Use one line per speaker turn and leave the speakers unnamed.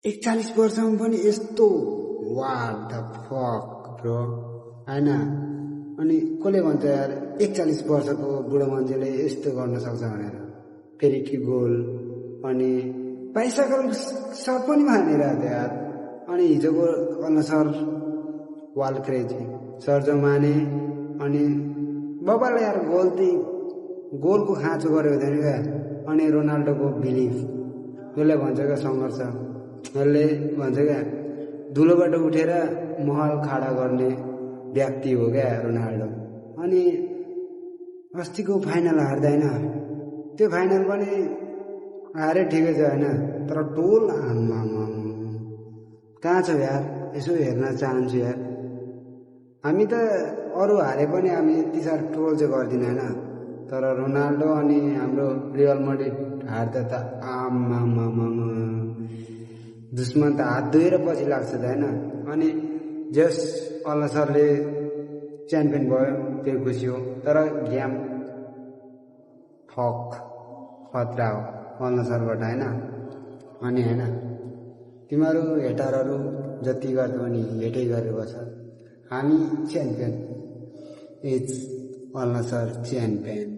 41 वर्षमा पनि यस्तो वाट द फक ब्रो हैन। अनि कसले भन्छ यार 41 वर्षको बुढो मान्छेले यस्तो गर्न सक्छ भनेर। फेरि कि गोल अनि बाइसाइकल सट पनि मानिरहेको थियो यार। अनि हिजोको अनुसार वाल क्रेजी सर्जो माने अनि बबाले यार गोलको खाँचो गरेको हुँदैन क्या। अनि रोनाल्डोको बिलिफ जसले भन्छ क्या सङ्घर्ष, जसले भन्छ क्या धुलोबाट उठेर महल खाडा गर्ने व्यक्ति हो क्या रोनाल्डो। अनि अस्तिको फाइनल हार्दैन, त्यो फाइनल पनि हारे ठिकै छ होइन, तर टोल आम्मामा कहाँ छ यार, यसो हेर्न चाहन्छु यार। हामी त अरू हारे पनि हामी यति साह्रो ट्रोल चाहिँ गर्दिन होइन, तर रोनाल्डो अनि हाम्रो रियल मैड्रिड हार्दा त आम्मामा दुश्मन त हात धोएर पछि लाग्छ त होइन। अनि जस अल्ला सरले च्याम्पियन भयो त्यो खुसी हो, तर गेम फक खतरा हो अल्ला सरबाट होइन। अनि होइन तिमीहरू हेटरहरू जति गर्दा पनि हेटै गरेर बस्छ, हामी च्याम्पियन इज अल्ला सर च्याम्पियन।